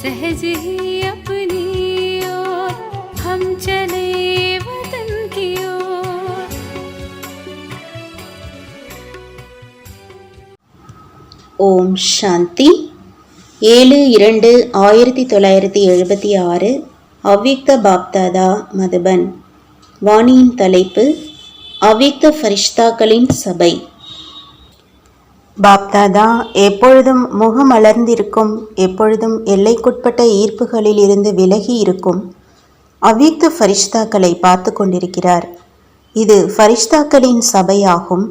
सहज ही अपनी ओर हम चले वतन की ओर। ஓம் சாந்தி. 7/2/1976 அவ்யக்த பாப்தாதா மதுபன். வாணியின் தலைப்பு அவ்யக்த ஃபரிஷ்தாக்களின் சபை. பாப்தாதா எப்பொழுதும் முகமலர்ந்திருக்கும், எப்பொழுதும் எல்லைக்குட்பட்ட ஈர்ப்புகளில் இருந்து விலகி இருக்கும் அவ்யக்த ஃபரிஷ்தாக்களை பார்த்து கொண்டிருக்கிறார். இது ஃபரிஷ்தாக்களின் சபையாகும்.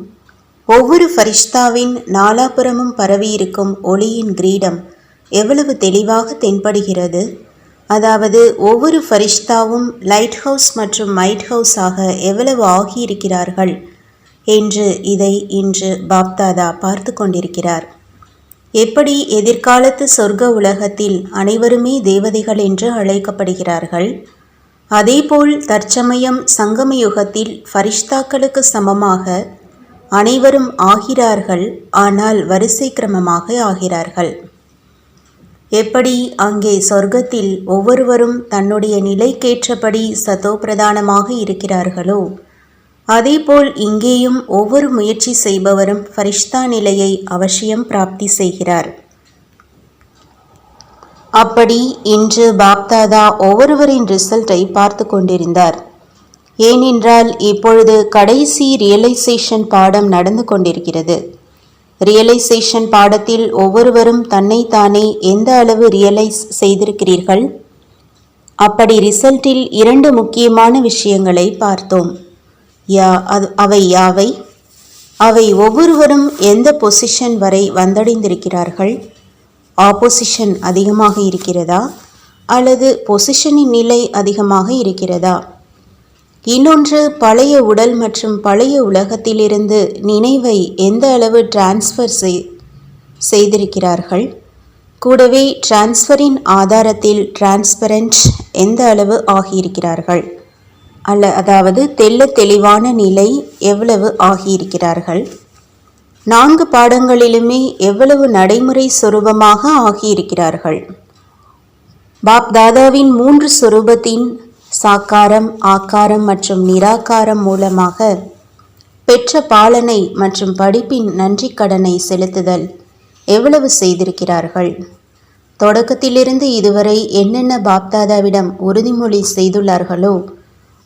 ஒவ்வொரு ஃபரிஷ்தாவின் நாலாபுறமும் பரவியிருக்கும் ஒளியின் கிரீடம் எவ்வளவு தெளிவாக தென்படுகிறது. அதாவது ஒவ்வொரு ஃபரிஷ்தாவும் லைட் ஹவுஸ் மற்றும் மைட் ஹவுஸ் ஆக எவ்வளவு ஆகியிருக்கிறார்கள் என்று இதை இன்று பாப்தாதா பார்த்து கொண்டிருக்கிறார். எப்படி எதிர்காலத்து சொர்க்க உலகத்தில் அனைவருமே தேவதைகள் என்று அழைக்கப்படுகிறார்கள், அதேபோல் தற்சமயம் சங்கம யுகத்தில் ஃபரிஷ்தாக்களுக்கு சமமாக அனைவரும் ஆகிறார்கள். ஆனால் வரிசை கிரமமாக ஆகிறார்கள். எப்படி அங்கே சொர்க்கத்தில் ஒவ்வொருவரும் தன்னுடைய நிலைக்கேற்றபடி சதோபிரதானமாக இருக்கிறார்களோ, அதேபோல் இங்கேயும் ஒவ்வொரு முயற்சி செய்பவரும் ஃபரிஷ்தா நிலையை அவசியம் பிராப்தி செய்கிறார். அப்படி இன்று பாப்தாதா ஒவ்வொருவரின் ரிசல்ட்டை பார்த்து கொண்டிருந்தார். ஏனென்றால் இப்பொழுது கடைசி ரியலைசேஷன் பாடம் நடந்து கொண்டிருக்கிறது. ரியலைசேஷன் பாடத்தில் ஒவ்வொருவரும் தன்னைத்தானே எந்த அளவு ரியலைஸ் செய்திருக்கிறீர்கள்? அப்படி ரிசல்ட்டில் 2 முக்கியமான விஷயங்களை பார்த்தோம். அவை யாவை? அவை ஒவ்வொருவரும் எந்த பொசிஷன் வரை வந்தடைந்திருக்கிறார்கள்? ஆப்போசிஷன் அதிகமாக இருக்கிறதா அல்லது பொசிஷனின் நிலை அதிகமாக இருக்கிறதா? இன்னொன்று, பழைய உடல் மற்றும் பழைய உலகத்திலிருந்து நினைவை எந்த அளவு டிரான்ஸ்ஃபர் செய்திருக்கிறார்கள்? கூடவே டிரான்ஸ்ஃபரின் ஆதாரத்தில் டிரான்ஸ்பரண்ட் எந்த அளவு ஆகியிருக்கிறார்கள்? அதாவது தெள்ள தெளிவான நிலை எவ்வளவு ஆகியிருக்கிறார்கள்? 4 பாடங்களிலுமே எவ்வளவு நடைமுறை சொரூபமாக ஆகியிருக்கிறார்கள்? பாப்தாதாவின் 3 சொரூபத்தின் சாக்காரம், ஆக்காரம் மற்றும் நிராகாரம் மூலமாக பெற்ற பாலனை மற்றும் படிப்பின் நன்றி கடனை செலுத்துதல் எவ்வளவு செய்திருக்கிறார்கள்? தொடக்கத்திலிருந்து இதுவரை என்னென்ன பாப்தாதாவிடம் உறுதிமொழி செய்துள்ளார்களோ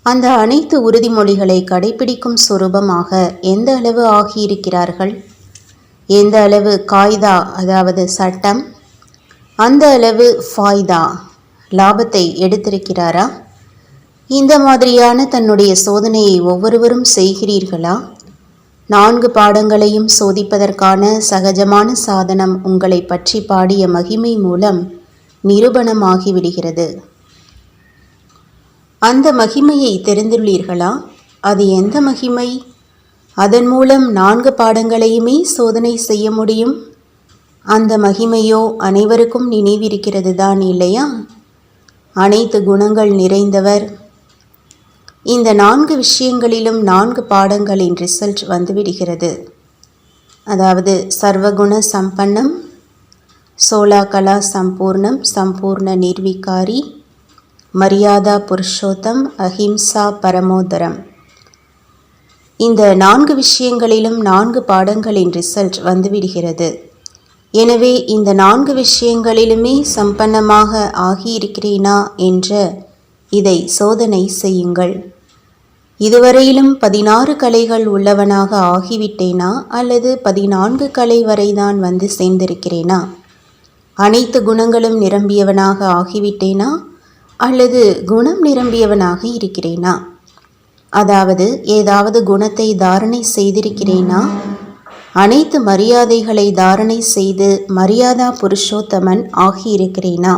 அந்த அனைத்து உறுதிமொழிகளை கடைபிடிக்கும் சொரூபமாக எந்த அளவு ஆகியிருக்கிறார்கள்? எந்த அளவு காய்தா அதாவது சட்டம், அந்த அளவு ஃபாய்தா லாபத்தை எடுத்திருக்கிறாரா? இந்த மாதிரியான தன்னுடைய சோதனையை ஒவ்வொருவரும் செய்கிறீர்களா? 4 பாடங்களையும் சோதிப்பதற்கான சகஜமான சாதனம் உங்களை பற்றி பாடிய மகிமை மூலம் நிரூபணமாகிவிடுகிறது. அந்த மகிமையை தெரிந்துள்ளீர்களா? அது எந்த மகிமை? அதன் மூலம் 4 பாடங்களையுமே சோதனை செய்ய முடியும். அந்த மகிமையோ அனைவருக்கும் நினைவிருக்கிறது தான் இல்லையா? அனைத்து குணங்கள் நிறைந்தவர். இந்த 4 விஷயங்களிலும் 4 பாடங்களின் ரிசல்ட் வந்துவிடுகிறது. அதாவது சர்வகுண சம்பன்னம், சோலாகலா சம்பூர்ணம், சம்பூர்ண நிர்விகாரி, மரியாதா புருஷோத்தம், அஹிம்சா பரமோதரம். இந்த 4 விஷயங்களிலும் 4 பாடங்களின் ரிசல்ட் வந்துவிடுகிறது. எனவே இந்த 4 விஷயங்களிலுமே சம்பன்னமாக ஆகியிருக்கிறேனா என்ற இதை சோதனை செய்யுங்கள். இதுவரையிலும் 16 கலைகள் உள்ளவனாக ஆகிவிட்டேனா அல்லது 14 கலை வரைதான் வந்து சேர்ந்திருக்கிறேனா? அனைத்து குணங்களும் நிரம்பியவனாக ஆகிவிட்டேனா அல்லது குணம் நிரம்பியவனாக இருக்கிறேனா? அதாவது ஏதாவது குணத்தை தாரணை செய்திருக்கிறேனா? அனைத்து மரியாதைகளை தாரணை செய்து மரியாதா புருஷோத்தமன் ஆகியிருக்கிறேனா?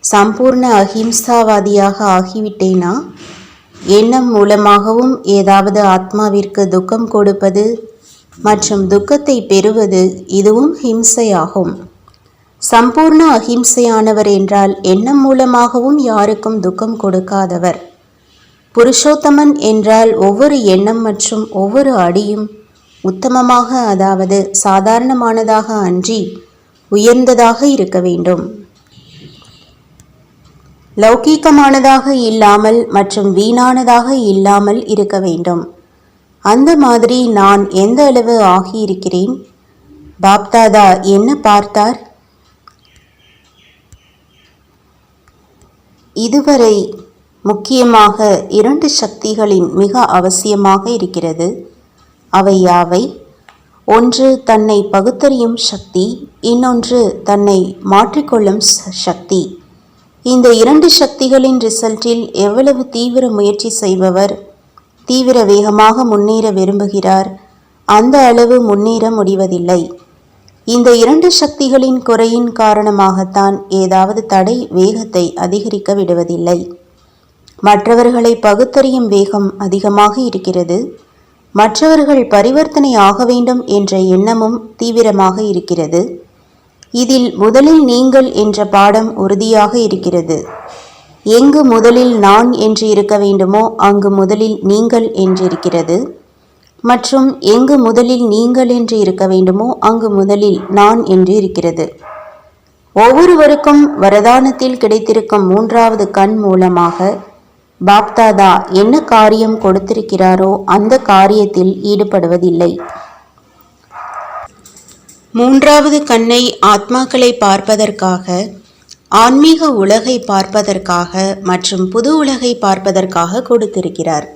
சம்பூர்ண அஹிம்சாவாதியாக ஆகிவிட்டேனா? எண்ணம் மூலமாகவும் ஏதாவது ஆத்மாவிற்கு துக்கம் கொடுப்பது மற்றும் துக்கத்தை பெறுவது இதுவும் ஹிம்சையாகும். சம்பூர்ண அஹிம்சையானவர் என்றால் எண்ணம் மூலமாகவும் யாருக்கும் துக்கம் கொடுக்காதவர். புருஷோத்தமன் என்றால் ஒவ்வொரு எண்ணம் மற்றும் ஒவ்வொரு அடியும் உத்தமமாக, அதாவது சாதாரணமானதாக அன்றி உயர்ந்ததாக இருக்க வேண்டும். லௌகீகமானதாக இல்லாமல் மற்றும் வீணானதாக இல்லாமல் இருக்க வேண்டும். அந்த மாதிரி நான் எந்த அளவு ஆகியிருக்கிறேன்? பாப்தாதா என்ன பார்த்தார்? இதுவரை முக்கியமாக 2 சக்திகளின் மிக அவசியமாக இருக்கிறது. அவை யாவை? ஒன்று தன்னை பகுத்தறியும் சக்தி, இன்னொன்று தன்னை மாற்றிக்கொள்ளும் சக்தி. இந்த 2 சக்திகளின் ரிசல்ட்டில் எவ்வளவு தீவிர முயற்சி செய்பவர் தீவிர வேகமாக முன்னேற விரும்புகிறார், அந்த அளவு முன்னேற முடிவதில்லை. இந்த 2 சக்திகளின் குறையின் காரணமாகத்தான் ஏதாவது தடை வேகத்தை அதிகரிக்க விடுவதில்லை. மற்றவர்களை பகுத்தறியும் வேகம் அதிகமாக இருக்கிறது. மற்றவர்கள் பரிவர்த்தனை ஆக வேண்டும் என்ற எண்ணமும் தீவிரமாக இருக்கிறது. இதில் முதலில் நீங்கள் என்ற பாடம் உறுதியாக இருக்கிறது. எங்கு முதலில் நான் என்று இருக்க வேண்டுமோ அங்கு முதலில் நீங்கள் என்றிருக்கிறது. மற்றும் எங்கு முதலில் நீங்கள் என்று இருக்க வேண்டுமோ அங்கு முதலில் நான் என்று இருக்கிறது. ஒவ்வொருவருக்கும் வரதானத்தில் கிடைத்திருக்கும் 3வது கண் மூலமாக பாப்தாதா என்ன காரியம் கொடுத்திருக்கிறாரோ அந்த காரியத்தில் ஈடுபடுவதில்லை. 3வது கண்ணை ஆத்மாக்களை பார்ப்பதற்காக, ஆன்மீக உலகை பார்ப்பதற்காக மற்றும் புது உலகை பார்ப்பதற்காக கொடுத்திருக்கிறார்.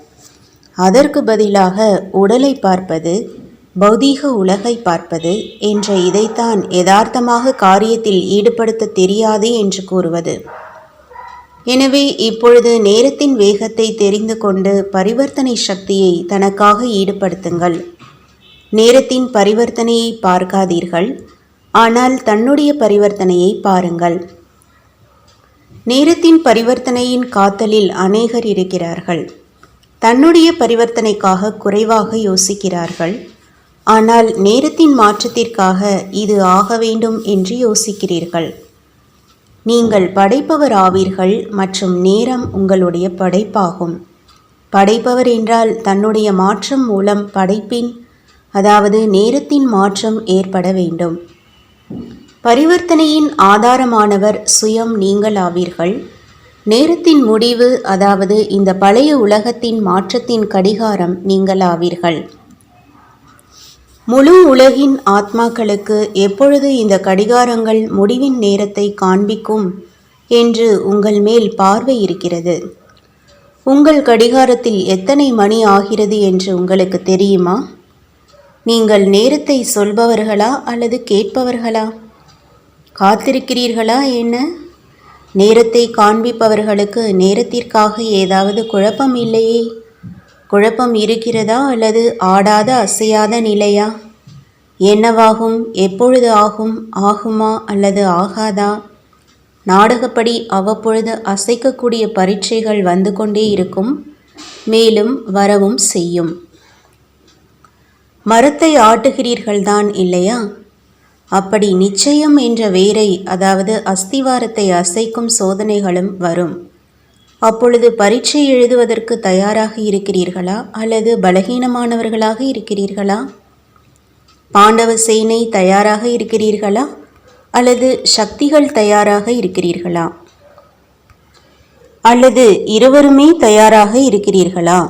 அதற்கு பதிலாக உடலை பார்ப்பது, பௌதீக உலகை பார்ப்பது என்ற இதைத்தான் யதார்த்தமாக காரியத்தில் ஈடுபடுத்த தெரியாது என்று கூறுவது. எனவே இப்பொழுது நேரத்தின் வேகத்தை தெரிந்து கொண்டு பரிவர்த்தனை சக்தியை தனக்காக ஈடுபடுத்துங்கள். நேரத்தின் பரிவர்த்தனையை பார்க்காதீர்கள், ஆனால் தன்னுடைய பரிவர்த்தனையை பாருங்கள். நேரத்தின் பரிவர்த்தனையின் காத்தலில் அநேகர் இருக்கிறார்கள். தன்னுடைய பரிவர்த்தனைக்காக குறைவாக யோசிக்கிறார்கள். ஆனால் நேரத்தின் மாற்றத்திற்காக இது ஆக வேண்டும் என்று யோசிக்கிறீர்கள். நீங்கள் படைப்பவர் ஆவீர்கள் மற்றும் நேரம் உங்களுடைய படைப்பாகும். படைப்பவர் என்றால் தன்னுடைய மாற்றம் மூலம் படைப்பின், அதாவது நேரத்தின் மாற்றம் ஏற்பட வேண்டும். பரிவர்த்தனையின் ஆதாரமானவர் சுயம் நீங்கள் ஆவீர்கள். நேரத்தின் முடிவு, அதாவது இந்த பழைய உலகத்தின் மாற்றத்தின் கடிகாரம் நீங்கள் ஆவீர்கள். முழு உலகின் ஆத்மாக்களுக்கு எப்பொழுது இந்த கடிகாரங்கள் முடிவின் நேரத்தை காண்பிக்கும் என்று உங்கள் மேல் பார்வை இருக்கிறது. உங்கள் கடிகாரத்தில் எத்தனை மணி ஆகிறது என்று உங்களுக்கு தெரியுமா? நீங்கள் நேரத்தை சொல்பவர்களா அல்லது கேட்பவர்களா? காத்திருக்கிறீர்களா என்ன? நேரத்தை காண்பிப்பவர்களுக்கு நேரத்திற்காக ஏதாவது குழப்பம் இல்லையே? குழப்பம் இருக்கிறதா அல்லது ஆடாத அசையாத நிலையா? என்னவாகும்? எப்பொழுது ஆகும்? ஆகுமா அல்லது ஆகாதா? நாடகப்படி அவ்வப்பொழுது அசைக்கக்கூடிய பரீட்சைகள் வந்து கொண்டே இருக்கும், மேலும் வரவும் செய்யும். மரத்தை ஆட்டுகிறீர்கள்தான் இல்லையா? அப்படி நிச்சயம் என்ற வேரை, அதாவது அஸ்திவாரத்தை அசைக்கும் சோதனைகளும் வரும். அப்பொழுது பரீட்சை எழுதுவதற்கு தயாராக இருக்கிறீர்களா அல்லது பலகீனமானவர்களாக இருக்கிறீர்களா? பாண்டவ சேனை தயாராக இருக்கிறீர்களா அல்லது சக்திகள் தயாராக இருக்கிறீர்களா? அல்லது இருவருமே தயாராக இருக்கிறீர்களா?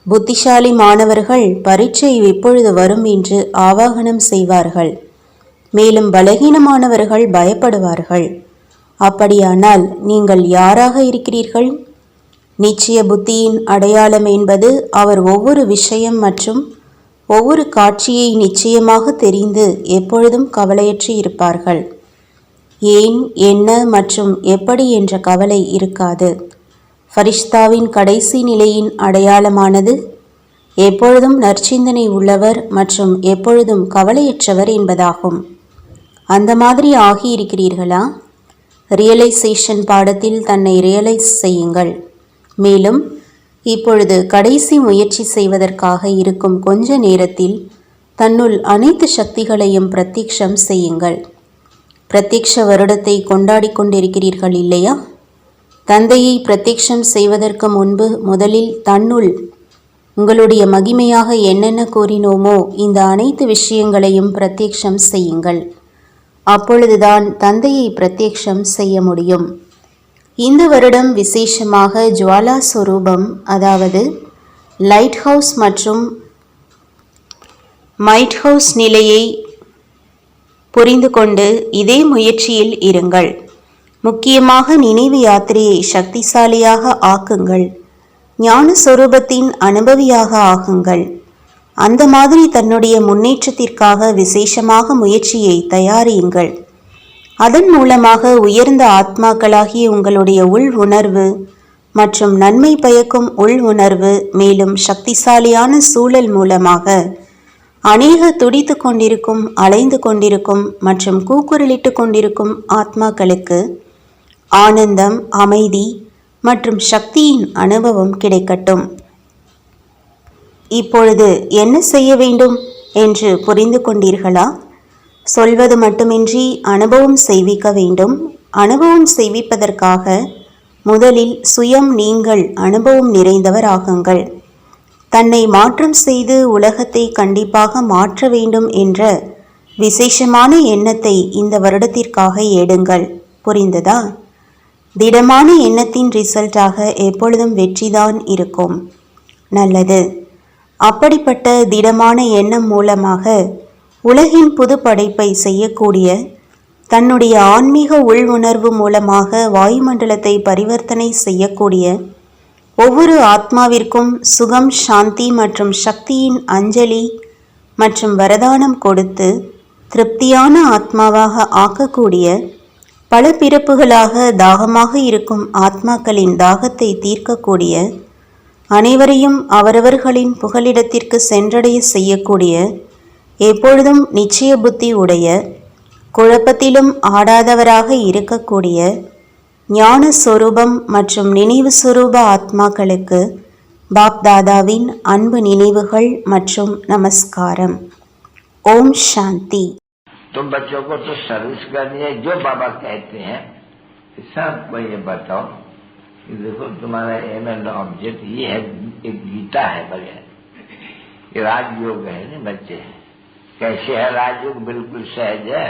புத்திசாலி மாணவர்கள் பரீட்சை எப்பொழுது வரும் என்று ஆவாகனம் செய்வார்கள். மேலும் பலகீனமானவர்கள் பயப்படுவார்கள். அப்படியானால் நீங்கள் யாராக இருக்கிறீர்கள்? நிச்சய புத்தியின் அடையாளம் என்பது அவர் ஒவ்வொரு விஷயம் மற்றும் ஒவ்வொரு காட்சியை நிச்சயமாக தெரிந்து எப்பொழுதும் கவலையற்று இருப்பார்கள். ஏன், என்ன மற்றும் எப்படி என்ற கவலை இருக்காது. ஃபரிஷ்தாவின் கடைசி நிலையின் அடையாளமானது எப்பொழுதும் நற்சிந்தனை உள்ளவர் மற்றும் எப்பொழுதும் கவலையற்றவர் என்பதாகும். அந்த மாதிரி ஆகியிருக்கிறீர்களா? ரியலைசேஷன் பாடத்தில் தன்னை ரியலைஸ் செய்யுங்கள். மேலும் இப்பொழுது கடைசி முயற்சி செய்வதற்காக இருக்கும் கொஞ்ச நேரத்தில் தன்னுள் அனைத்து சக்திகளையும் பிரத்யக்ஷம் செய்யுங்கள். பிரத்யக்ஷ வருடத்தை கொண்டாடி கொண்டிருக்கிறீர்கள் இல்லையா? தந்தையை பிரத்யக்ஷம் செய்வதற்கு முன்பு முதலில் தன்னுள் உங்களுடைய மகிமையாக என்னென்ன கூறினோமோ இந்த அனைத்து விஷயங்களையும் பிரத்யக்ஷம் செய்யுங்கள். அப்பொழுதுதான் தந்தையை பிரத்யக்ஷம் செய்ய முடியும். இந்த வருடம் விசேஷமாக ஜுவாலா ஸ்வரூபம், அதாவது லைட் ஹவுஸ் மற்றும் மைட் ஹவுஸ் நிலையை புரிந்து கொண்டு இதே முயற்சியில் இருங்கள். முக்கியமாக நினைவு யாத்திரையை சக்திசாலியாக ஆக்குங்கள். ஞான சொரூபத்தின் அனுபவியாக ஆகுங்கள். அந்த மாதிரி தன்னுடைய முன்னேற்றத்திற்காக விசேஷமாக முயற்சியை தயாரியுங்கள். அதன் மூலமாக உயர்ந்த ஆத்மாக்களாகிய உங்களுடைய உள் உணர்வு மற்றும் நன்மை பயக்கும் உள் உணர்வு, மேலும் சக்திசாலியான சூழல் மூலமாக அநேக துடித்து கொண்டிருக்கும், அலைந்து கொண்டிருக்கும் மற்றும் கூக்குரலிட்டு கொண்டிருக்கும் ஆத்மாக்களுக்கு ஆனந்தம், அமைதி மற்றும் சக்தியின் அனுபவம் கிடைக்கட்டும். இப்பொழுது என்ன செய்ய வேண்டும் என்று புரிந்து கொண்டீர்களா? சொல்வது மட்டுமின்றி அனுபவம் செய்விக்க வேண்டும். அனுபவம் செய்விப்பதற்காக முதலில் சுயம் நீங்கள் அனுபவம் நிறைந்தவர் ஆகுங்கள். தன்னை மாற்றம் செய்து உலகத்தை கண்டிப்பாக மாற்ற வேண்டும் என்ற விசேஷமான எண்ணத்தை இந்த வருடத்திற்காக எடுங்கள். புரிந்ததா? திடமான எண்ணத்தின் ரிசல்ட்டாக எப்பொழுதும் வெற்றிதான் இருக்கும். நல்லது. அப்படிப்பட்ட திடமான எண்ணம் மூலமாக உலகின் புது படைப்பை செய்யக்கூடிய, தன்னுடைய ஆன்மீக உள் உணர்வு மூலமாக வாயுமண்டலத்தை பரிவர்த்தனை செய்யக்கூடிய ஒவ்வொரு ஆத்மாவிற்கும் சுகம், சாந்தி மற்றும் சக்தியின் அஞ்சலி மற்றும் வரதானம் கொடுத்து திருப்தியான ஆத்மாவாக ஆக்கக்கூடிய, பல பிறப்புகளாக தாகமாக இருக்கும் ஆத்மாக்களின் தாகத்தை தீர்க்கக்கூடிய, அனைவரையும் அவரவர்களின் புகலிடத்திற்கு சென்றடைய செய்யக்கூடிய, எப்பொழுதும் நிச்சய புத்தி உடைய, குழப்பத்திலும் ஆடாதவராக இருக்கக்கூடிய ஞான சொரூபம் மற்றும் நினைவு சொரூப ஆத்மாக்களுக்கு பாப் தாதாவின் அன்பு நினைவுகள் மற்றும் நமஸ்காரம். ஓம் சாந்தி. तुम बच्चों को तो सर्विस करनी है, जो बाबा कहते हैं सबको ये बताओ कि देखो तुम्हारा एम एंड ऑब्जेक्ट ये है, एक गीता है बढ़िया, ये राजयोग है ना बच्चे। कैसे है राजयोग? बिल्कुल सहज है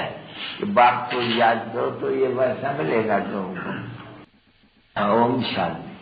कि बाप को याद करो तो ये वैसा मिलेगा तुमको। ओम शांति।